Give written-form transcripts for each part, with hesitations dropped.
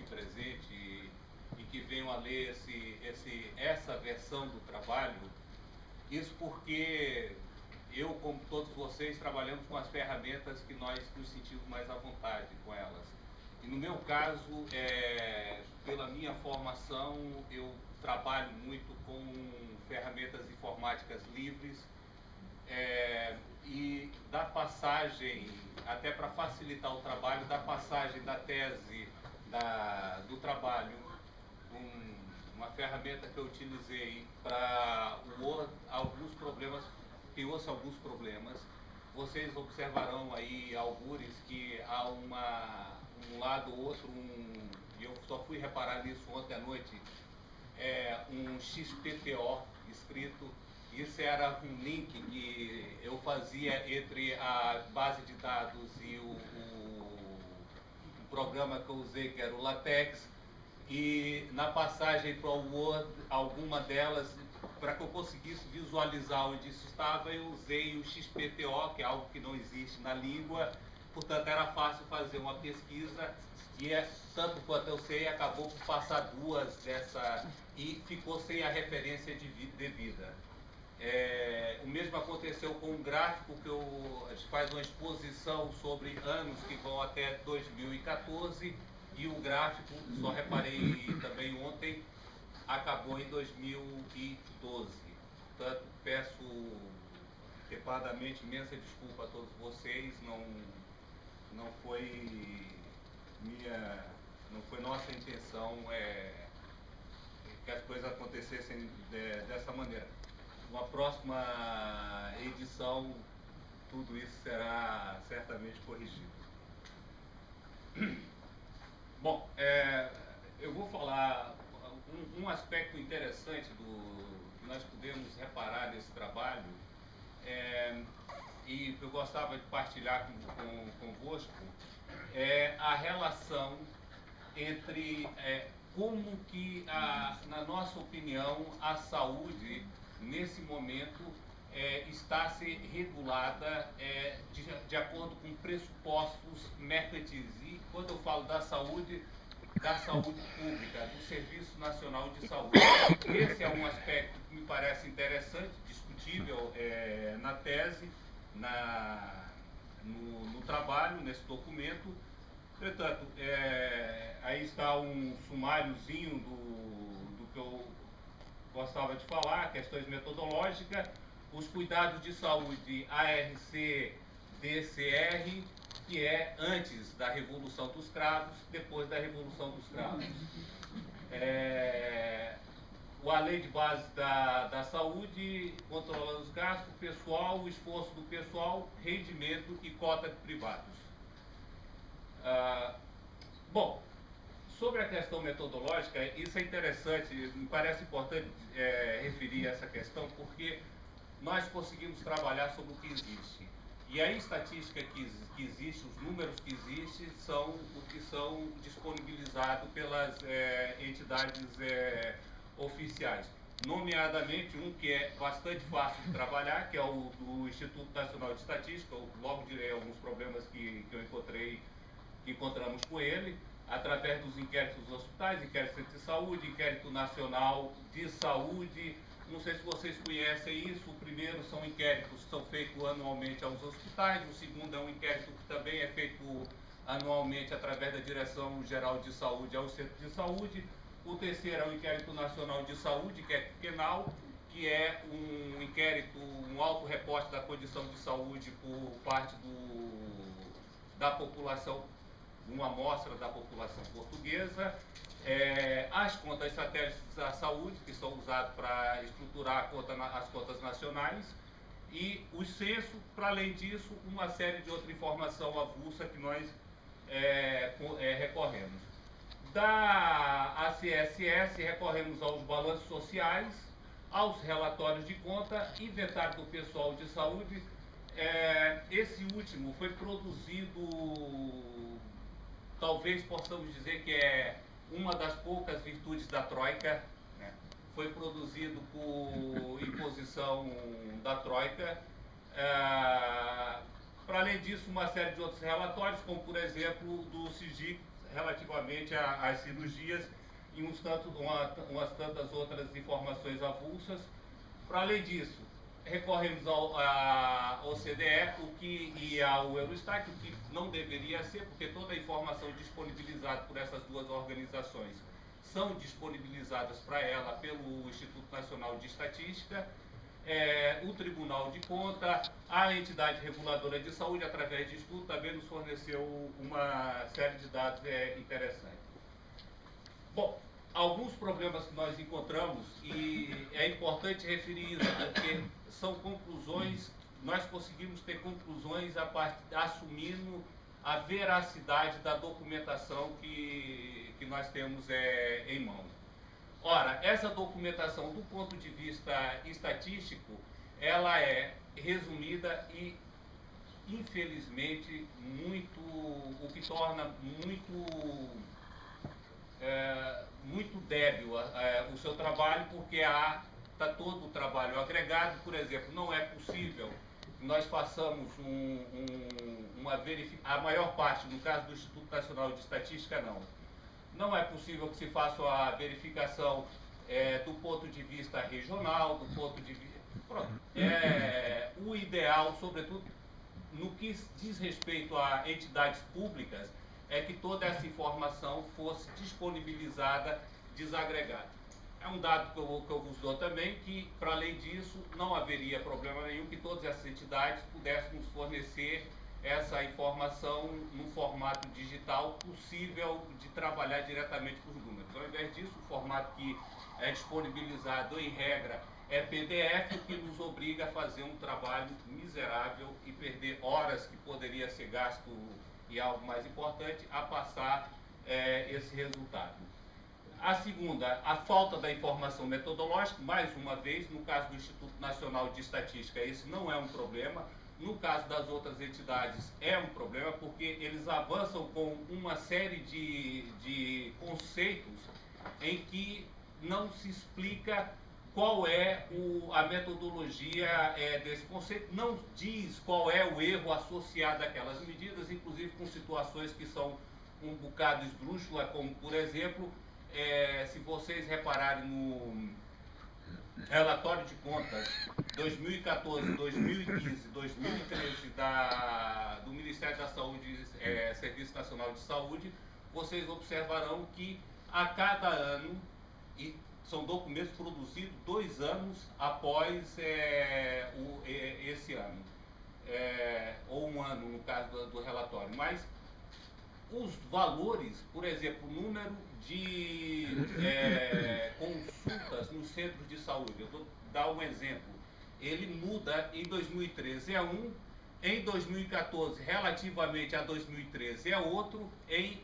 aqui presente e que venham a ler essa versão do trabalho. Isso porque eu, como todos vocês, trabalhamos com as ferramentas que nós nos sentimos mais à vontade com elas. E no meu caso, pela minha formação, eu trabalho muito com ferramentas informáticas livres, e da passagem, até para facilitar o trabalho, da passagem da tese do trabalho, uma ferramenta que eu utilizei para alguns problemas, que ouça alguns problemas. Vocês observarão aí algures que há um lado ou outro, e eu só fui reparar nisso ontem à noite, um XPTO escrito. Isso era um link que eu fazia entre a base de dados e o programa que eu usei, que era o LaTeX, e na passagem para o Word, alguma delas, para que eu conseguisse visualizar onde isso estava, eu usei o XPTO, que é algo que não existe na língua, portanto era fácil fazer uma pesquisa, e tanto quanto eu sei, acabou por passar duas dessa, e ficou sem a referência devida. O mesmo aconteceu com um gráfico que a gente faz uma exposição sobre anos que vão até 2014, e o gráfico, só reparei também ontem, acabou em 2012. Portanto, peço reparadamente imensa desculpa a todos vocês, não foi nossa intenção que as coisas acontecessem dessa maneira. Uma próxima edição, tudo isso será certamente corrigido. Bom, eu vou falar um aspecto interessante que nós podemos reparar nesse trabalho, e eu gostava de partilhar convosco, é a relação entre como que, na nossa opinião, a saúde, nesse momento, está a ser regulada de acordo com pressupostos mercantis. E quando eu falo da saúde pública, do Serviço Nacional de Saúde. Esse é um aspecto que me parece interessante, discutível na tese, no trabalho, nesse documento. Portanto, aí está um sumáriozinho do que eu gostava de falar, questões metodológicas, os cuidados de saúde ARC-DCR, que é antes da Revolução dos Cravos, depois da Revolução dos Cravos. A lei de base da saúde, controlando os gastos, pessoal, o esforço do pessoal, rendimento e cota de privados. Bom, sobre a questão metodológica, isso é interessante, me parece importante referir essa questão, porque nós conseguimos trabalhar sobre o que existe. E a estatística que existe, os números que existem, são o que são disponibilizados pelas entidades oficiais. Nomeadamente um que é bastante fácil de trabalhar, que é o do Instituto Nacional de Estatística. Eu logo direi alguns problemas que encontramos com ele, através dos inquéritos dos hospitais, inquérito de saúde, inquérito nacional de saúde. Não sei se vocês conhecem isso. O primeiro são inquéritos que são feitos anualmente aos hospitais, o segundo é um inquérito que também é feito anualmente através da Direção Geral de Saúde aos centros de saúde. O terceiro é o Inquérito Nacional de Saúde, que é quinquenal, que é um inquérito, um auto-reporte da condição de saúde por parte da população, uma amostra da população portuguesa. As contas satélites da saúde, que são usadas para estruturar as contas nacionais, e o censo, para além disso, uma série de outra informação avulsa que nós recorremos. Da ACSS, recorremos aos balanços sociais, aos relatórios de conta, inventário do pessoal de saúde. Esse último foi produzido, talvez possamos dizer que é uma das poucas virtudes da Troika, né? Foi produzido por imposição da Troika, Para além disso, uma série de outros relatórios, como por exemplo do CIGIC relativamente às cirurgias e umas tantas outras informações avulsas. Para além disso, recorremos ao OCDE e ao Eurostat, o que não deveria ser, porque toda a informação disponibilizada por essas duas organizações são disponibilizadas para ela pelo Instituto Nacional de Estatística, o Tribunal de Contas, a entidade reguladora de saúde, através de estudo, também nos forneceu uma série de dados interessantes. Bom, alguns problemas que nós encontramos, e é importante referir isso, porque são conclusões, nós conseguimos ter conclusões assumindo a veracidade da documentação que nós temos em mão. Ora, essa documentação, do ponto de vista estatístico, ela é resumida e, infelizmente, o que torna muito débil o seu trabalho, porque está todo o trabalho agregado. Por exemplo, não é possível que nós façamos uma verificação, a maior parte, no caso do Instituto Nacional de Estatística, não é possível que se faça a verificação do ponto de vista regional, do ponto de vista... Pronto. O ideal, sobretudo, no que diz respeito a entidades públicas, é que toda essa informação fosse disponibilizada desagregada. É um dado que eu vos dou também, que, para além disso, não haveria problema nenhum que todas essas entidades pudessem nos fornecer essa informação no formato digital possível de trabalhar diretamente com os números. Ao invés disso, o formato que é disponibilizado em regra é PDF, o que nos obriga a fazer um trabalho miserável e perder horas que poderia ser gasto, e algo mais importante, a passar esse resultado. A segunda, a falta da informação metodológica. Mais uma vez, no caso do Instituto Nacional de Estatística, esse não é um problema. No caso das outras entidades, é um problema, porque eles avançam com uma série de conceitos em que não se explica qual é a metodologia desse conceito, não diz qual é o erro associado àquelas medidas, inclusive com situações que são um bocado esdrúxulas, como, por exemplo, se vocês repararem no relatório de contas 2014, 2015, 2013 do Ministério da Saúde, Serviço Nacional de Saúde, vocês observarão que a cada ano, e são documentos produzidos 2 anos após esse ano, ou 1 ano no caso do relatório, mas os valores, por exemplo, o número de consultas nos centros de saúde, eu vou dar um exemplo, ele muda. Em 2013 é um, em 2014, relativamente a 2013, é outro, eu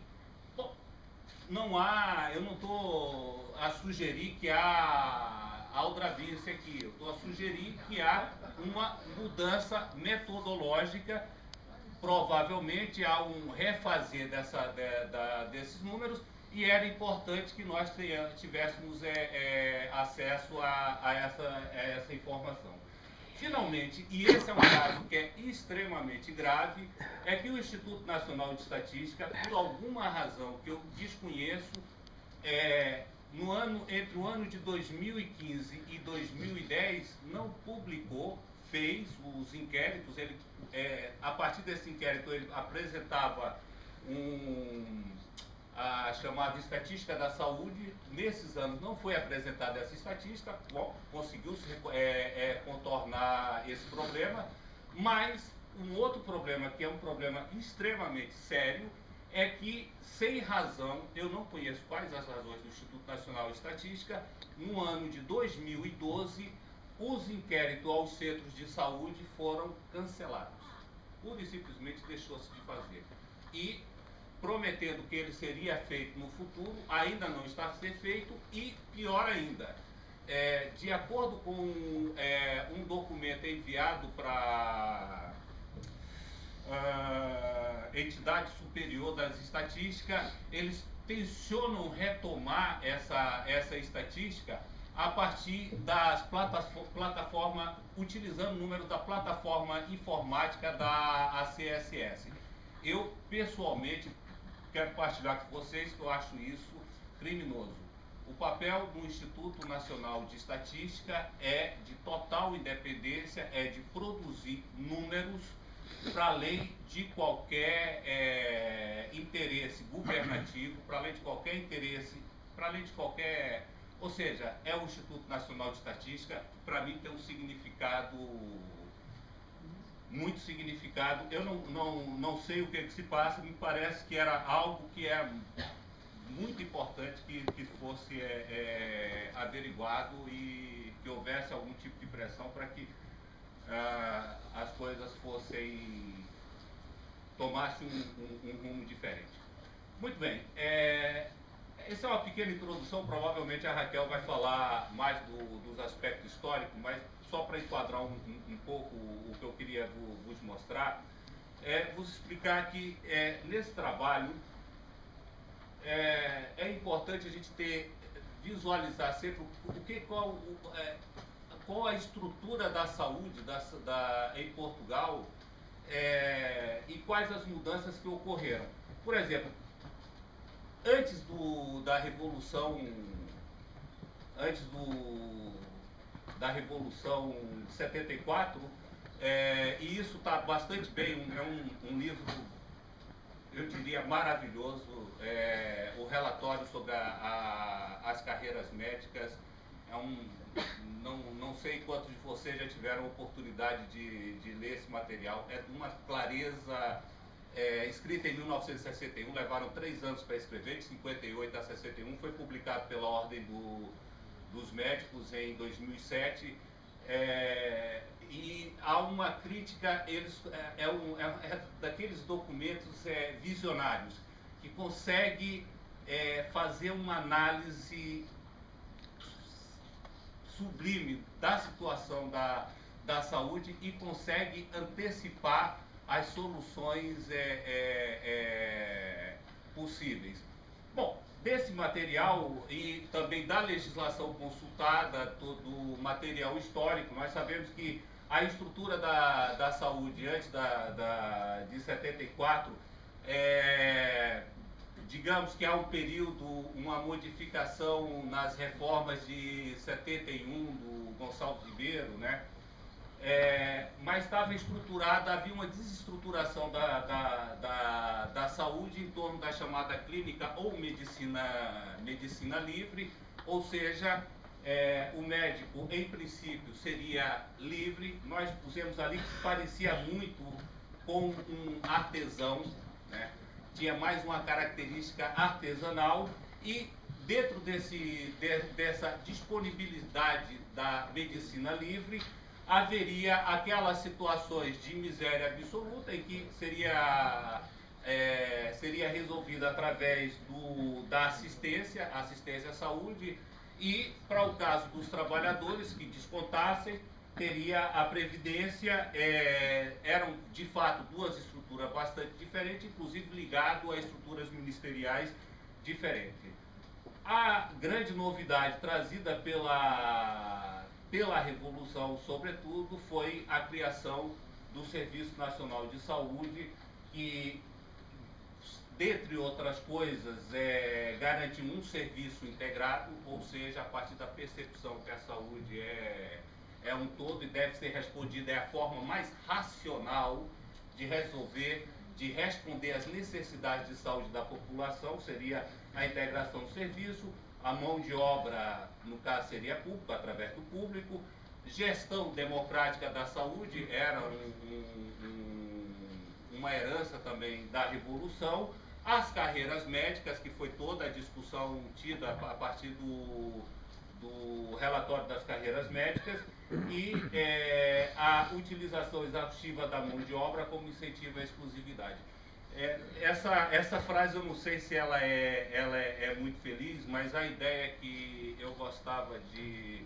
não estou a sugerir que há aldrabice aqui, eu estou a sugerir que há uma mudança metodológica. Provavelmente há um refazer desses números, e era importante que nós tivéssemos acesso a essa informação. Finalmente, e esse é um caso que é extremamente grave, é que o Instituto Nacional de Estatística, por alguma razão que eu desconheço, entre o ano de 2015 e 2010, não publicou, fez os inquéritos. A partir desse inquérito, ele apresentava a chamada estatística da saúde. Nesses anos não foi apresentada essa estatística. Bom, conseguiu-se contornar esse problema, mas um outro problema, que é um problema extremamente sério, é que, sem razão, eu não conheço quais as razões do Instituto Nacional de Estatística, no ano de 2012, os inquéritos aos centros de saúde foram cancelados. Pura e simplesmente deixou-se de fazer. E, prometendo que ele seria feito no futuro, ainda não está a ser feito, e, pior ainda, de acordo com um documento enviado para entidade superior das estatísticas, eles tencionam retomar essa estatística a partir das plataformas, utilizando o número da plataforma informática da ACSS. Eu, pessoalmente, quero partilhar com vocês que eu acho isso criminoso. O papel do Instituto Nacional de Estatística é de total independência, é de produzir números para além de qualquer interesse governativo, para além de qualquer interesse, para além de qualquer... Ou seja, é o Instituto Nacional de Estatística, para mim tem um significado, muito significado. Eu não sei o que se passa, me parece que era algo que é muito importante que fosse averiguado e que houvesse algum tipo de pressão para que as coisas tomassem um rumo diferente. Muito bem, essa é uma pequena introdução, provavelmente a Raquel vai falar mais dos aspectos históricos, mas só para enquadrar um pouco o que eu queria vos mostrar, vos explicar que nesse trabalho é importante a gente visualizar sempre qual a estrutura da saúde em Portugal e quais as mudanças que ocorreram. Por exemplo, antes da Revolução de 74, e isso está bastante bem, é um livro, eu diria, maravilhoso, o relatório sobre as carreiras médicas. Não sei quantos de vocês já tiveram a oportunidade de ler esse material, é de uma clareza, escrita em 1961, levaram 3 anos para escrever, de 58 a 61, foi publicado pela Ordem dos Médicos em 2007, e há uma crítica, daqueles documentos visionários, que consegue fazer uma análise sublime da situação da saúde e consegue antecipar as soluções possíveis. Bom, desse material e também da legislação consultada, todo o material histórico, nós sabemos que a estrutura da saúde antes de 74, digamos que há um período, uma modificação nas reformas de 71 do Gonçalves Ribeiro, né? Mas estava estruturada, havia uma desestruturação da saúde em torno da chamada clínica ou medicina livre, ou seja, o médico, em princípio, seria livre. Nós pusemos ali que se parecia muito com um artesão, né? Tinha mais uma característica artesanal e dentro dessa disponibilidade da medicina livre, haveria aquelas situações de miséria absoluta em que seria resolvida através da assistência à saúde, e para o caso dos trabalhadores que descontassem, teria a previdência. Eram de fato duas estruturas bastante diferentes, inclusive ligado a estruturas ministeriais diferentes. A grande novidade trazida pela Revolução, sobretudo, foi a criação do Serviço Nacional de Saúde, que, dentre outras coisas, garante um serviço integrado, ou seja, a partir da percepção que a saúde é um todo e deve ser respondida, é a forma mais racional de responder às necessidades de saúde da população, seria a integração do serviço. A mão de obra, no caso, seria pública, através do público. Gestão democrática da saúde era uma herança também da Revolução. As carreiras médicas, que foi toda a discussão tida a partir do relatório das carreiras médicas, e a utilização exaustiva da mão de obra como incentivo à exclusividade. Essa frase, eu não sei se ela é muito feliz, mas a ideia que eu gostava de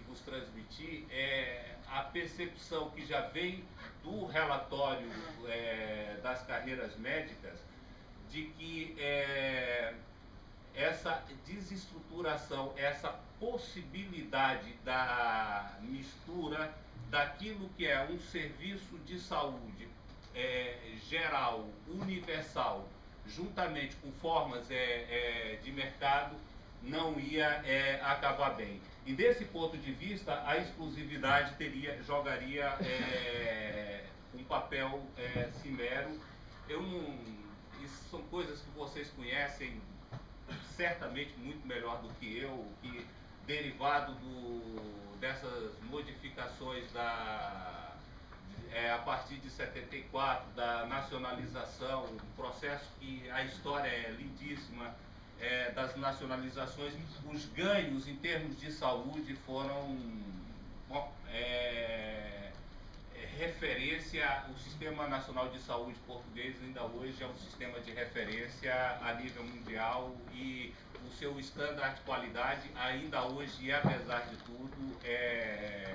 vos transmitir é a percepção que já vem do relatório das carreiras médicas, de que essa desestruturação, essa possibilidade da mistura daquilo que é um serviço de saúde geral, universal, juntamente com formas de mercado, não ia acabar bem. E desse ponto de vista, a exclusividade jogaria um papel cimero. Isso são coisas que vocês conhecem certamente muito melhor do que eu, que derivado dessas modificações a partir de 74, da nacionalização, um processo que a história é lindíssima, das nacionalizações, os ganhos em termos de saúde foram referência. O Sistema Nacional de Saúde português ainda hoje é um sistema de referência a nível mundial, e o seu standard de qualidade ainda hoje, e apesar de tudo, é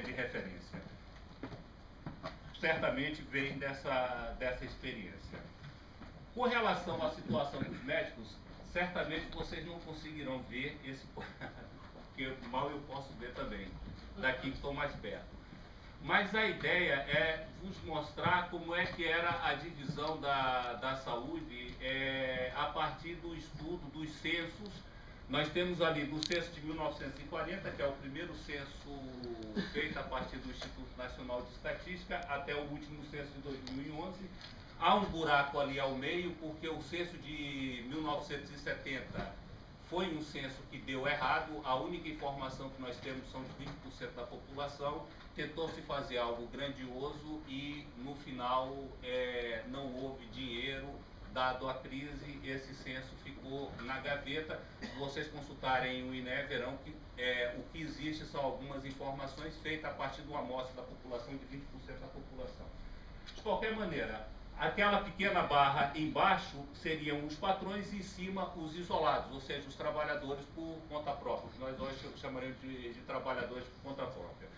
de referência. Certamente vem dessa experiência. Com relação à situação dos médicos, certamente vocês não conseguirão ver esse porque mal eu posso ver também, daqui que estou mais perto. Mas a ideia é vos mostrar como é que era a divisão da saúde a partir do estudo dos censos. Nós temos ali do censo de 1940, que é o primeiro censo feito a partir do Instituto Nacional de Estatística, até o último censo de 2011. Há um buraco ali ao meio, porque o censo de 1970 foi um censo que deu errado. A única informação que nós temos são de 20% da população. Tentou-se fazer algo grandioso e, no final, não houve dinheiro. Dado a crise, esse censo ficou na gaveta. Se vocês consultarem o INE, verão que o que existe são algumas informações feitas a partir de uma amostra da população, de 20% da população. De qualquer maneira, aquela pequena barra embaixo seriam os patrões e em cima os isolados, ou seja, os trabalhadores por conta própria, que nós hoje chamaremos de trabalhadores por conta própria.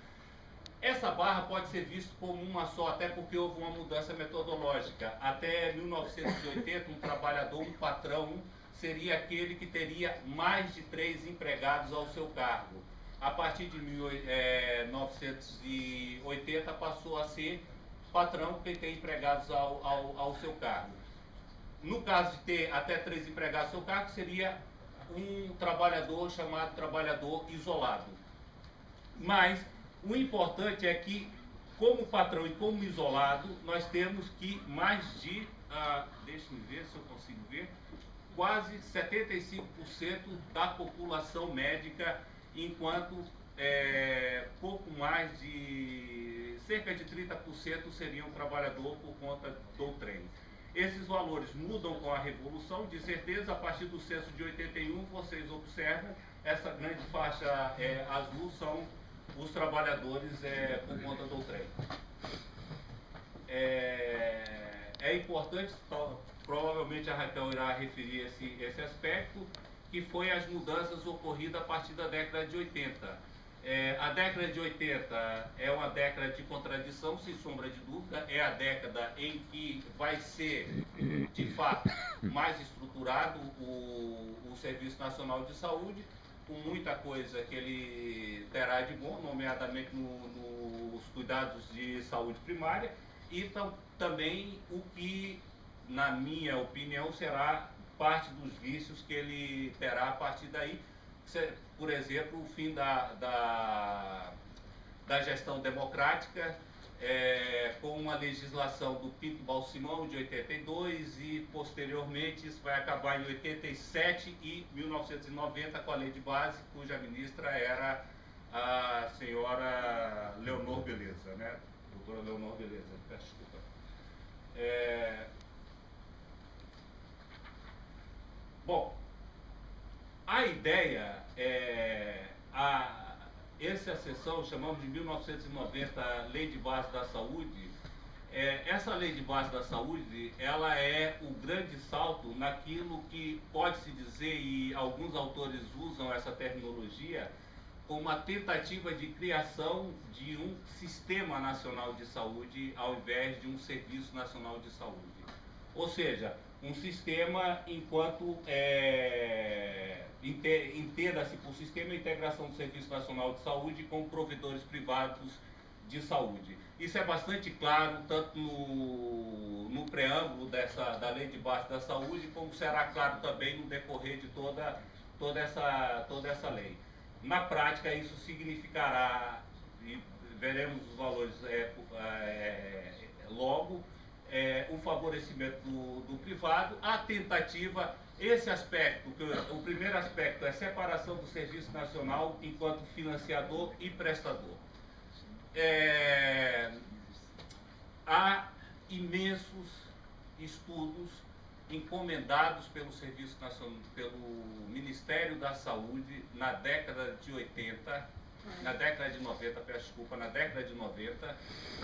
Essa barra pode ser vista como uma só, até porque houve uma mudança metodológica. Até 1980, um trabalhador, um patrão, seria aquele que teria mais de 3 empregados ao seu cargo. A partir de 1980, passou a ser patrão que tem empregados ao seu cargo. No caso de ter até 3 empregados ao seu cargo, seria um trabalhador chamado trabalhador isolado. Mas o importante é que, como patrão e como isolado, nós temos que mais de, deixe-me ver se eu consigo ver, quase 75% da população médica, enquanto pouco mais de, cerca de 30% seriam trabalhador por conta do trem. Esses valores mudam com a Revolução, de certeza. A partir do censo de 81, vocês observam, essa grande faixa azul são os trabalhadores por conta do trem. É importante, provavelmente a Raquel irá referir esse aspecto, que foi as mudanças ocorridas a partir da década de 80. A década de 80 é uma década de contradição, sem sombra de dúvida. É a década em que vai ser, de fato, mais estruturado o Serviço Nacional de Saúde, com muita coisa que ele terá de bom, nomeadamente nos cuidados de saúde primária, e também o que, na minha opinião, será parte dos vícios que ele terá a partir daí. Por exemplo, o fim da gestão democrática, com uma legislação do Pinto Balsemão de 82, e posteriormente isso vai acabar em 87 e 1990 com a lei de base, cuja ministra era a senhora Leonor Beleza, né? Doutora Leonor Beleza, peço desculpa. Bom, a ideia essa sessão chamamos de 1990 Lei de Base da Saúde. Essa Lei de Base da Saúde, ela é o grande salto naquilo que pode-se dizer, e alguns autores usam essa terminologia, como uma tentativa de criação de um Sistema Nacional de Saúde ao invés de um Serviço Nacional de Saúde. Ou seja, um sistema enquanto entenda-se por sistema a integração do Serviço Nacional de Saúde com provedores privados de saúde. Isso é bastante claro, tanto no preâmbulo da Lei de Base da Saúde, como será claro também no decorrer de toda essa lei. Na prática, isso significará, e veremos os valores logo, o favorecimento do privado, a tentativa, esse aspecto, o primeiro aspecto é a separação do Serviço Nacional enquanto financiador e prestador. Há imensos estudos encomendados pelo Serviço Nacional, pelo Ministério da Saúde na década de 80, na década de 90, peço desculpa, na década de 90,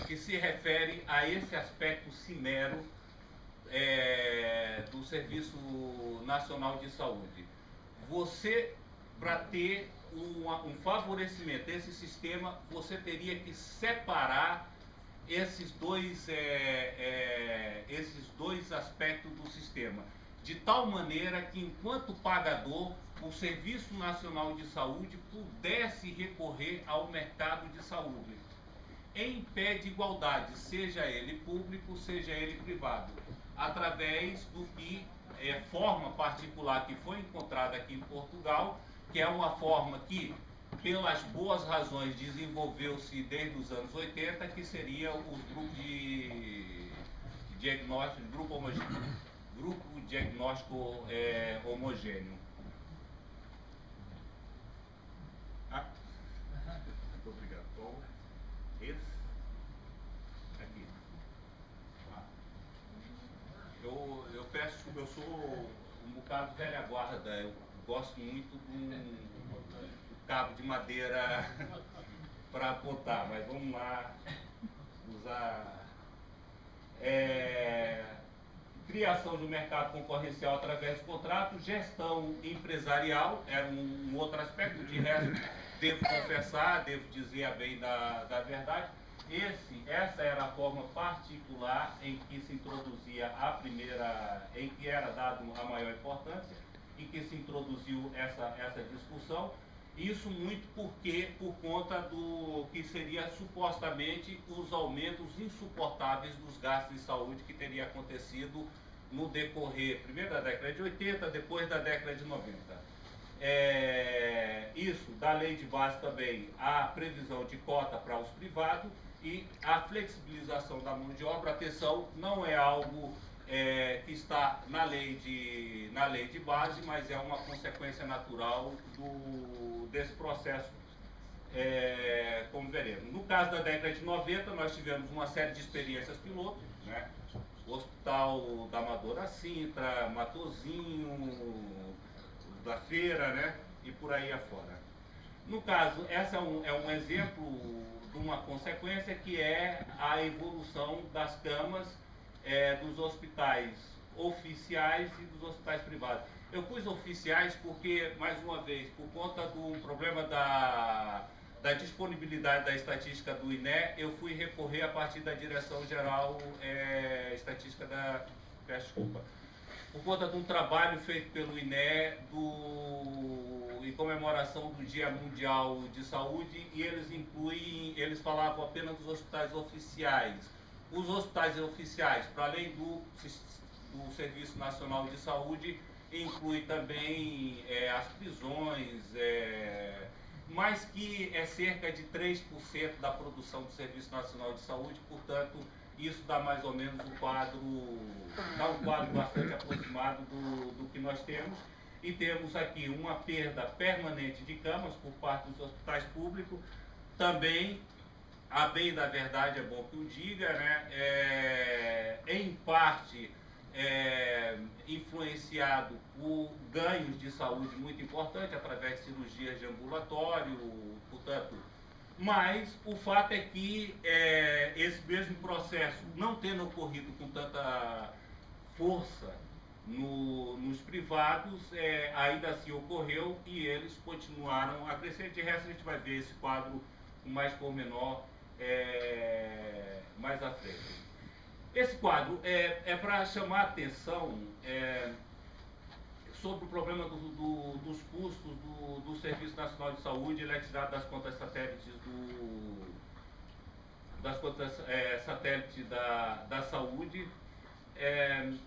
que se refere a esse aspecto cimero do Serviço Nacional de Saúde. Você, para ter um favorecimento desse sistema, você teria que separar esses dois aspectos do sistema, de tal maneira que, enquanto pagador, o Serviço Nacional de Saúde pudesse recorrer ao mercado de saúde, em pé de igualdade, seja ele público, seja ele privado, através do que forma particular que foi encontrada aqui em Portugal, que é uma forma que, pelas boas razões, desenvolveu-se desde os anos 80, que seria o grupo de diagnóstico, grupo diagnóstico homogêneo. Muito obrigado. Então, esse aqui. Eu peço, eu sou um bocado velha guarda, eu gosto muito do cabo de madeira para apontar, mas vamos lá usar. Criação do mercado concorrencial através do contrato, gestão empresarial, era um outro aspecto, de resto, devo confessar, devo dizer a bem da verdade, essa era a forma particular em que se introduzia em que era dado a maior importância, e que se introduziu essa discussão. Isso muito por conta do que seria supostamente os aumentos insuportáveis dos gastos de saúde que teria acontecido no decorrer, primeiro da década de 80, depois da década de 90. Isso, da lei de base também, a previsão de cota para os privados e a flexibilização da mão de obra. Atenção, não é algo que está na lei de base, mas é uma consequência natural desse processo, como veremos. No caso da década de 90, nós tivemos uma série de experiências piloto, né? O Hospital da Amadora Sintra, Matozinho, da Feira, né? E por aí afora. No caso, essa é um exemplo de uma consequência, que é a evolução das camas dos hospitais oficiais e dos hospitais privados. Eu pus oficiais porque, mais uma vez, por conta do problema da disponibilidade da estatística do INE, eu fui recorrer a partir da Direção-Geral Estatística peço desculpa, por conta de um trabalho feito pelo INE em comemoração do Dia Mundial de Saúde, e eles falavam apenas dos hospitais oficiais. Os hospitais oficiais, para além do Serviço Nacional de Saúde, inclui também as prisões, mas que é cerca de 3% da produção do Serviço Nacional de Saúde, portanto, isso dá mais ou menos um quadro bastante aproximado do que nós temos. E temos aqui uma perda permanente de camas por parte dos hospitais públicos, também, a bem da verdade, é bom que o diga, né? Em parte influenciado por ganhos de saúde muito importantes através de cirurgias de ambulatório, portanto. Mas o fato é que esse mesmo processo, não tendo ocorrido com tanta força nos privados, ainda assim ocorreu, e eles continuaram a crescer. De resto, a gente vai ver esse quadro com mais pormenor mais à frente. Esse quadro é para chamar a atenção sobre o problema dos custos do Serviço Nacional de Saúde, ele é tirado das contas satélites da saúde.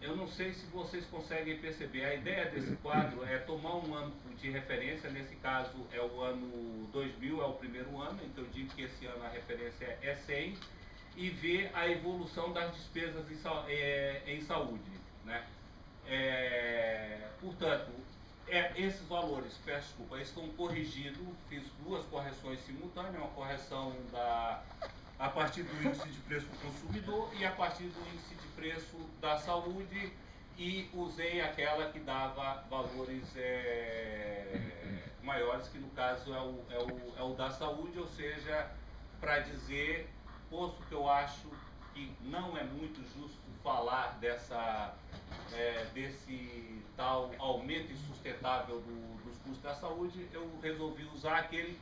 Eu não sei se vocês conseguem perceber, a ideia desse quadro é tomar um ano de referência, nesse caso é o ano 2000, é o primeiro ano, então eu digo que esse ano a referência é 100, e ver a evolução das despesas em saúde, né? Portanto, esses valores, peço desculpa, estão corrigidos, fiz duas correções simultâneas, uma correção a partir do índice de preço do consumidor e a partir do índice de preço da saúde, e usei aquela que dava valores maiores, que no caso é o da saúde, ou seja, para dizer, posto que eu acho que não é muito justo falar desse tal aumento insustentável dos custos da saúde, eu resolvi usar aquele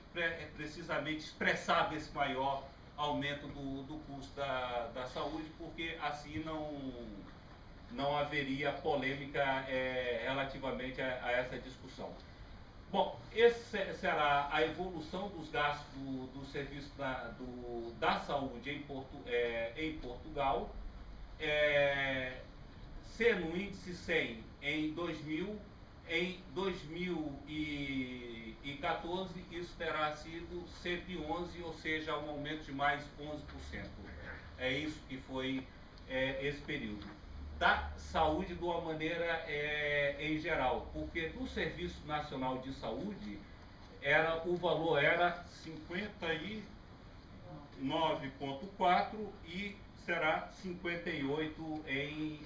precisamente expressava esse maior aumento do custo da saúde, porque assim não haveria polêmica relativamente a essa discussão. Bom, essa será a evolução dos gastos do serviço da saúde em Portugal, sendo o índice 100 em 2000, em 2014 isso terá sido 111, ou seja, um aumento de mais 11%. É isso que foi esse período. Da saúde de uma maneira em geral, porque do Serviço Nacional de Saúde o valor era 59,4 e será 58 em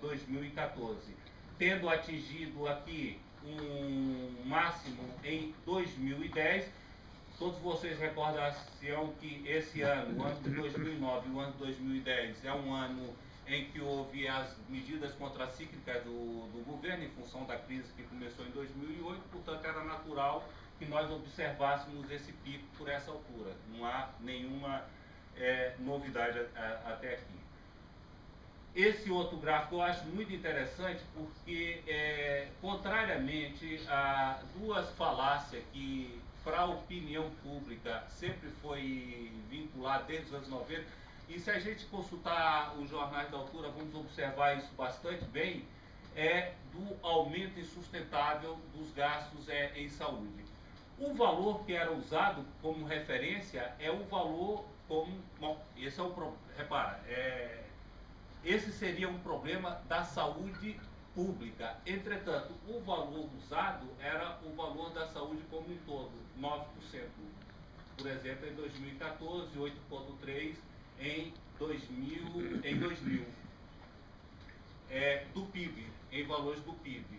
2014, tendo atingido aqui um máximo em 2010. Todos vocês recordarão que esse ano, o ano de 2009 e o ano de 2010, é um ano em que houve as medidas contracíclicas do governo em função da crise que começou em 2008, portanto era natural que nós observássemos esse pico por essa altura. Não há nenhuma novidade até aqui. Esse outro gráfico eu acho muito interessante porque, contrariamente a duas falácias que para a opinião pública sempre foi vinculada desde os anos 90, e se a gente consultar os jornais da altura, vamos observar isso bastante bem, do aumento insustentável dos gastos em saúde. O valor que era usado como referência é o valor como... Bom, esse é o problema. Repara, esse seria um problema da saúde pública. Entretanto, o valor usado era o valor da saúde como um todo, 9%. Por exemplo, em 2014, 8,3% em 2000. Do PIB, em valores do PIB.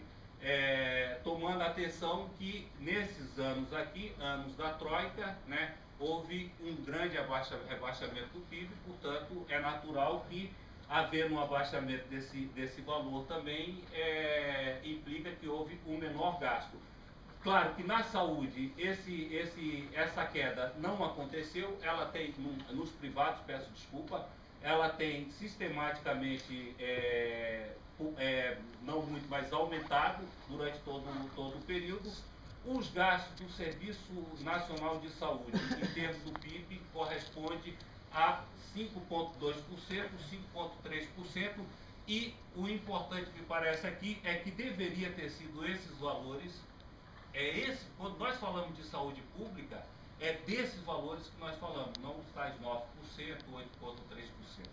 Tomando atenção que nesses anos aqui, anos da Troika, né, houve um grande rebaixamento do PIB, portanto, é natural que, havendo um abaixamento desse valor também, implica que houve um menor gasto. Claro que na saúde essa queda não aconteceu, ela tem, nos privados, peço desculpa, ela tem sistematicamente, não muito, mas aumentado durante todo o período. Os gastos do Serviço Nacional de Saúde, em termos do PIB, corresponde a 5,2%, 5,3%, e o importante que me parece aqui é que deveria ter sido esses valores, quando nós falamos de saúde pública, é desses valores que nós falamos, não os tais 9%, 8,3%.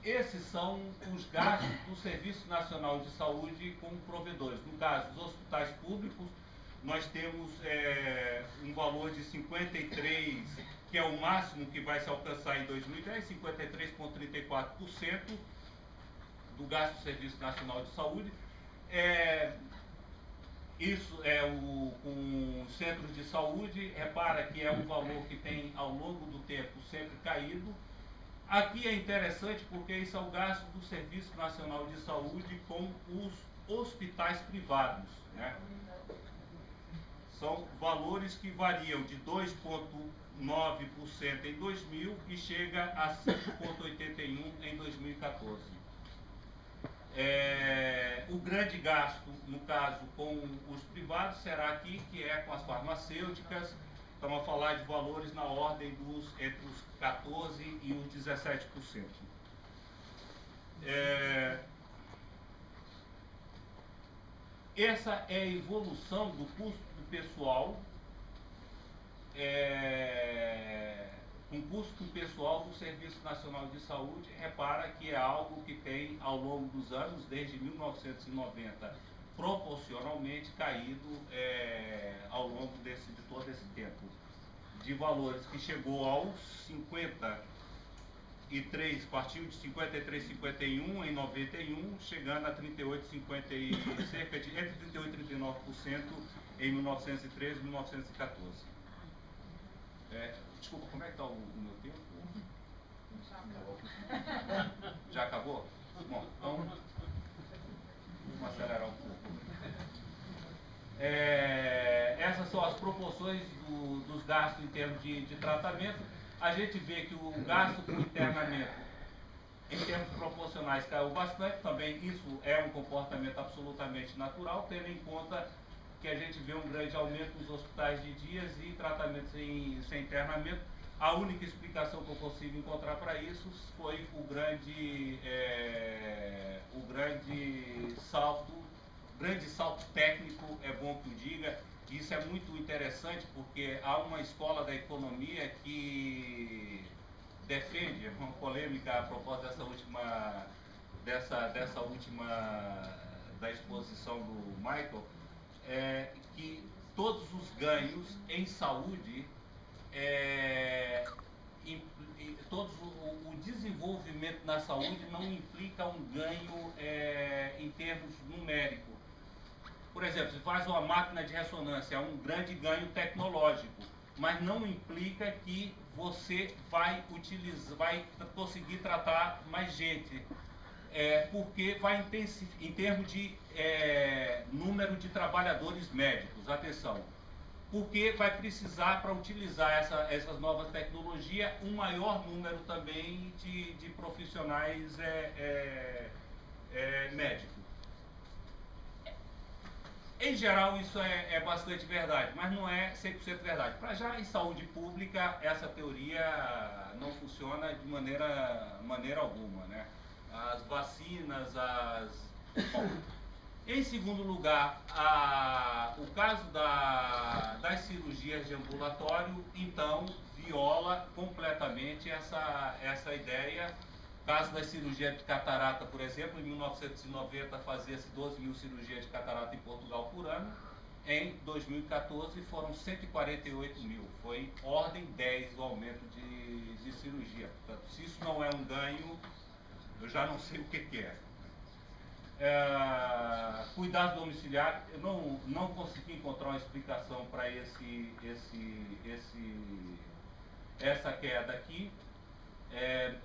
Esses são os gastos do Serviço Nacional de Saúde como provedores. No caso, os hospitais públicos, nós temos um valor de 53, que é o máximo que vai se alcançar em 2010, 53,34% do gasto do Serviço Nacional de Saúde. Isso é com centros de saúde, repara que é um valor que tem ao longo do tempo sempre caído. Aqui é interessante porque isso é o gasto do Serviço Nacional de Saúde com os hospitais privados, né? São valores que variam de 2,9 5,9% em 2000 e chega a 5,81% em 2014. O grande gasto, no caso, com os privados, será aqui, que é com as farmacêuticas. Estamos a falar de valores na ordem entre os 14% e os 17%. Essa é a evolução do custo do pessoal, com custo pessoal do Serviço Nacional de Saúde. Repara que é algo que tem, ao longo dos anos, desde 1990, proporcionalmente caído ao longo de todo esse tempo. De valores que chegou aos 53, partiu de 53, 51 em 91, chegando a 38, 50 e cerca de entre 38 e 39% em 1913 e 1914. Desculpa, como é que está o meu tempo? Já acabou? Bom, então vamos acelerar um pouco. Essas são as proporções dos gastos em termos de tratamento. A gente vê que o gasto com internamento, em termos proporcionais, caiu bastante. Também isso é um comportamento absolutamente natural, tendo em conta que a gente vê um grande aumento nos hospitais de dias e tratamentos sem internamento. A única explicação que eu consigo encontrar para isso foi o grande salto técnico, é bom que o diga. Isso é muito interessante porque há uma escola da economia que defende, é uma polêmica a propósito dessa última da exposição do Michael, que todos os ganhos em saúde, o desenvolvimento na saúde não implica um ganho em termos numéricos. Por exemplo, se faz uma máquina de ressonância, é um grande ganho tecnológico, mas não implica que você vai conseguir tratar mais gente, porque vai intensificar, em termos de número de trabalhadores médicos, atenção, porque vai precisar, para utilizar essas novas tecnologias, um maior número também de profissionais médicos. Em geral, isso é bastante verdade, mas não é 100% verdade. Para já, em saúde pública, essa teoria não funciona de maneira alguma, né? As vacinas, Bom, em segundo lugar, o caso das cirurgias de ambulatório, então, viola completamente essa ideia. O caso da cirurgia de catarata, por exemplo, em 1990 fazia-se 12 mil cirurgias de catarata em Portugal por ano. Em 2014 foram 148 mil. Foi ordem 10 o aumento de cirurgia. Portanto, se isso não é um ganho, eu já não sei o que é. Cuidado domiciliar, eu não consegui encontrar uma explicação para essa queda aqui.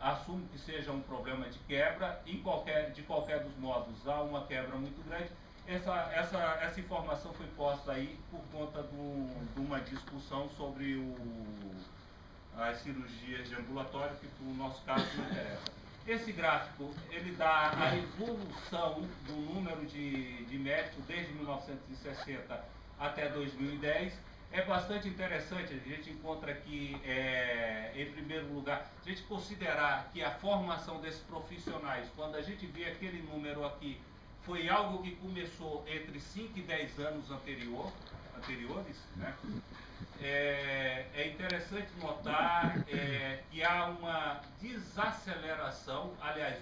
Assumo que seja um problema de quebra. De qualquer dos modos, há uma quebra muito grande. Essa informação foi posta aí por conta de uma discussão sobre as cirurgias de ambulatório, que no nosso caso não interessa. Esse gráfico, ele dá a evolução do número de médicos desde 1960 até 2010. É bastante interessante, a gente encontra aqui, em primeiro lugar, a gente considerar que a formação desses profissionais, quando a gente vê aquele número aqui, foi algo que começou entre 5 e 10 anos anteriores, né? É interessante notar que há uma desaceleração, aliás,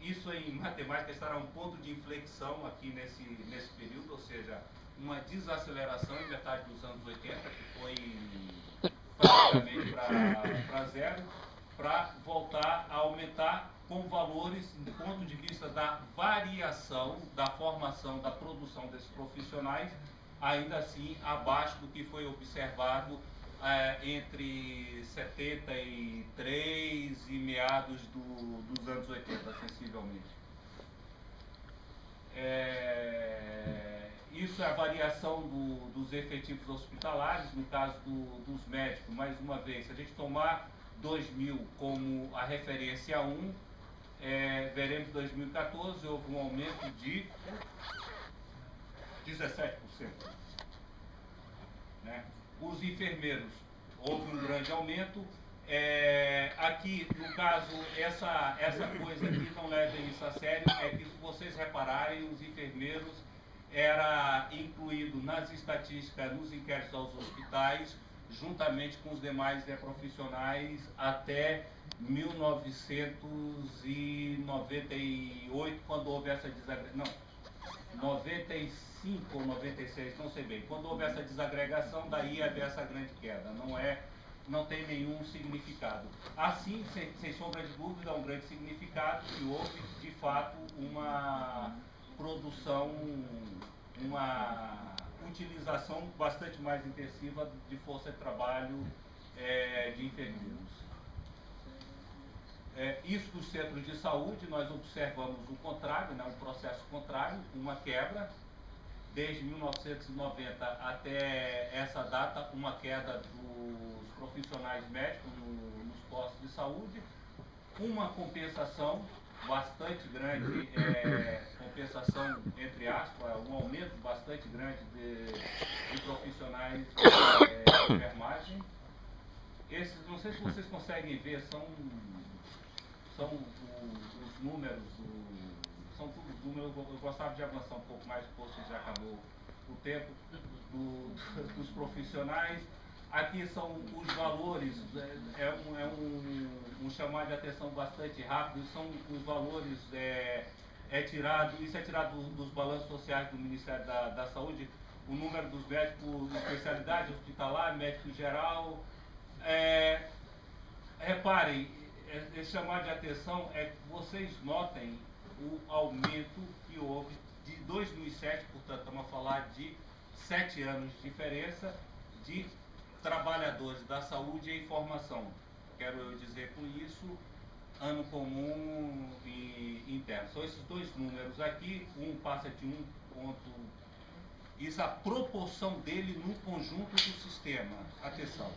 isso em matemática estará um ponto de inflexão aqui nesse período, ou seja, uma desaceleração em metade dos anos 80, que foi praticamente para zero, para voltar a aumentar com valores do ponto de vista da variação, da formação, da produção desses profissionais, ainda assim abaixo do que foi observado entre 73 e meados dos anos 80, sensivelmente. Isso isso é a variação dos efetivos hospitalares, no caso dos médicos, mais uma vez, se a gente tomar 2000 como a referência 1, veremos que em 2014 houve um aumento de 17%. Né? Os enfermeiros, houve um grande aumento. Aqui, no caso, essa coisa aqui, não levem isso a sério, é que se vocês repararem, os enfermeiros era incluído nas estatísticas, nos inquéritos aos hospitais, juntamente com os demais profissionais, até 1998, quando houve essa desagregação. Não, 95 ou 96, não sei bem. Quando houve essa desagregação, daí havia essa grande queda. Não tem nenhum significado. Assim, sem sombra de dúvida, um grande significado que houve, de fato, uma produção, uma utilização bastante mais intensiva de força de trabalho de enfermeiros. Isso dos centros de saúde, nós observamos o contrário, né, um processo contrário, uma quebra. Desde 1990 até essa data, uma queda dos profissionais médicos nos postos de saúde, uma compensação bastante grande, compensação entre aspas, um aumento bastante grande de profissionais de enfermagem. Esses, não sei se vocês conseguem ver, são os números, são todos os números. Eu gostava de avançar um pouco mais, posto que já acabou o tempo, dos profissionais. Aqui são os valores, um chamado de atenção bastante rápido, são os valores, isso é tirado dos balanços sociais do Ministério da Saúde, o número dos médicos de especialidade hospitalar, médico geral. Reparem, esse chamado de atenção é que vocês notem o aumento que houve de 2007, portanto, estamos a falar de 7 anos de diferença de trabalhadores da saúde e informação. Quero eu dizer com isso, ano comum e interno. São esses dois números aqui, um passa de 1 ponto, isso a proporção dele no conjunto do sistema. Atenção.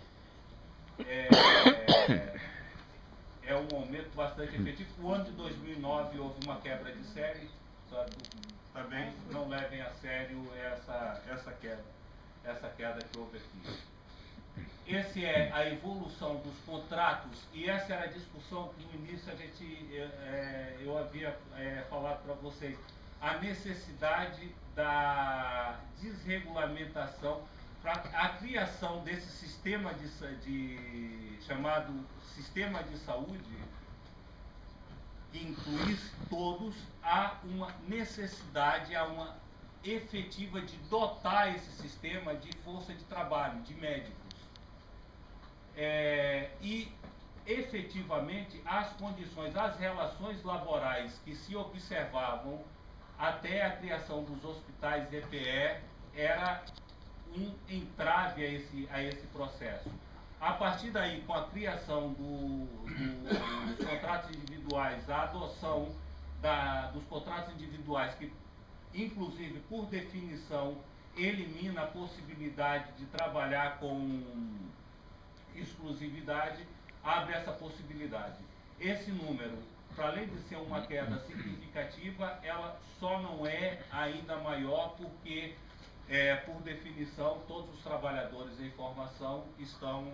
É um aumento bastante efetivo. O ano de 2009 houve uma quebra de série, também não levem a sério essa queda que houve aqui. Essa é a evolução dos contratos, e essa era a discussão que no início eu havia falado para vocês, a necessidade da desregulamentação para a criação desse sistema chamado sistema de saúde, que incluísse todos. Há uma necessidade, há uma efetiva de dotar esse sistema de força de trabalho, de médicos. E efetivamente as condições, as relações laborais que se observavam até a criação dos hospitais EPE era um entrave a esse processo. A partir daí, com a criação dos contratos individuais, a adoção dos contratos individuais, que inclusive por definição elimina a possibilidade de trabalhar com exclusividade, abre essa possibilidade. Esse número, para além de ser uma queda significativa, ela só não é ainda maior porque, por definição, todos os trabalhadores em formação estão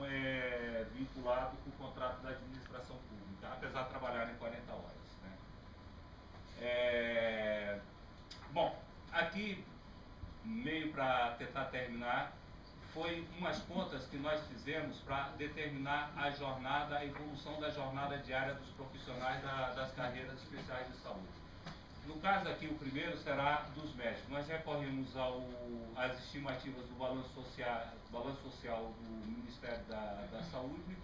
vinculados com o contrato da administração pública, apesar de trabalharem 40 horas. Né? Bom, aqui, meio para tentar terminar, foi umas contas que nós fizemos para determinar a evolução da jornada diária dos profissionais das carreiras especiais de saúde. No caso aqui, o primeiro será dos médicos. Nós recorremos às estimativas do balanço social do Ministério da Saúde.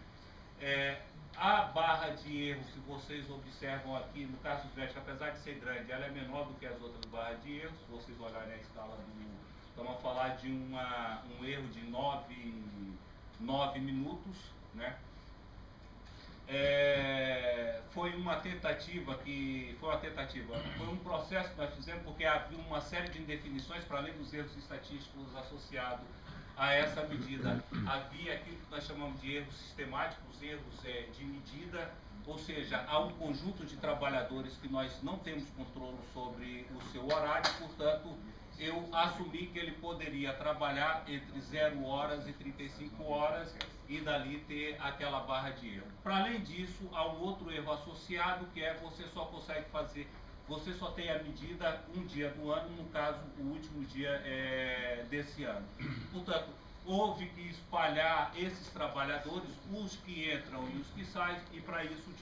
A barra de erro, se vocês observam aqui, no caso dos médicos, apesar de ser grande, ela é menor do que as outras barras de erro. Se vocês olharem a escala estamos a falar de um erro de 9 minutos, né? foi uma tentativa, foi um processo que nós fizemos porque havia uma série de indefinições, para além dos erros estatísticos associados a essa medida. Havia aquilo que nós chamamos de erros sistemáticos, erros de medida, ou seja, há um conjunto de trabalhadores que nós não temos controle sobre o seu horário, portanto, eu assumi que ele poderia trabalhar entre 0 horas e 35 horas e dali ter aquela barra de erro. Para além disso, há um outro erro associado, que é você só consegue fazer, você só tem a medida um dia do ano, no caso, o último dia desse ano. Portanto, houve que espalhar esses trabalhadores, os que entram e os que saem, e para isso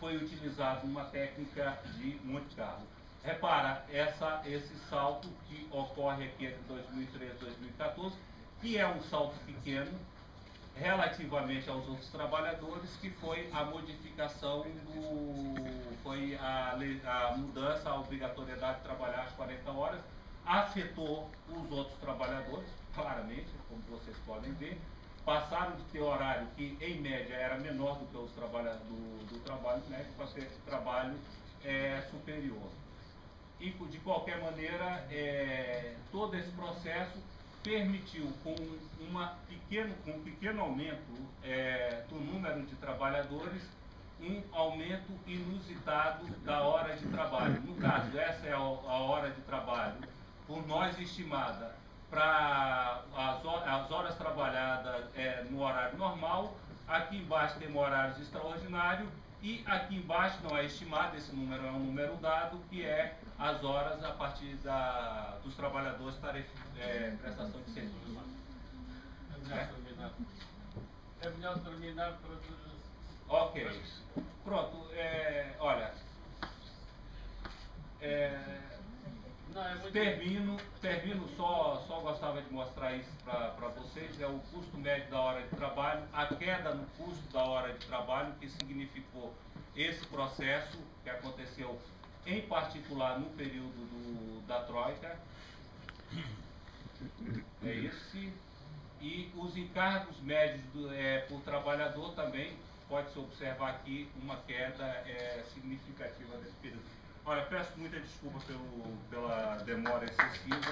foi utilizada uma técnica de Monte Carlo. Repara, esse salto que ocorre aqui entre 2013 e 2014, que é um salto pequeno, relativamente aos outros trabalhadores, que foi a modificação foi a mudança, a obrigatoriedade de trabalhar as 40 horas, afetou os outros trabalhadores, claramente, como vocês podem ver, passaram de ter horário que, em média, era menor do que os do trabalho médio para ter trabalho superior. E, de qualquer maneira, todo esse processo permitiu, com um pequeno aumento do número de trabalhadores, um aumento inusitado da hora de trabalho. No caso, essa é a hora de trabalho, por nós estimada, para as horas trabalhadas no horário normal. Aqui embaixo tem horários extraordinários, e aqui embaixo não é estimado, esse número é um número dado, que é as horas a partir dos trabalhadores prestação de serviço. É melhor terminar para... Ok. Pronto, olha... termino só gostava de mostrar isso para vocês, é o custo médio da hora de trabalho, a queda no custo da hora de trabalho, que significou esse processo que aconteceu em particular no período da Troika, é esse, e os encargos médios por trabalhador também, pode-se observar aqui uma queda significativa nesse período. Olha, peço muita desculpa pela demora excessiva.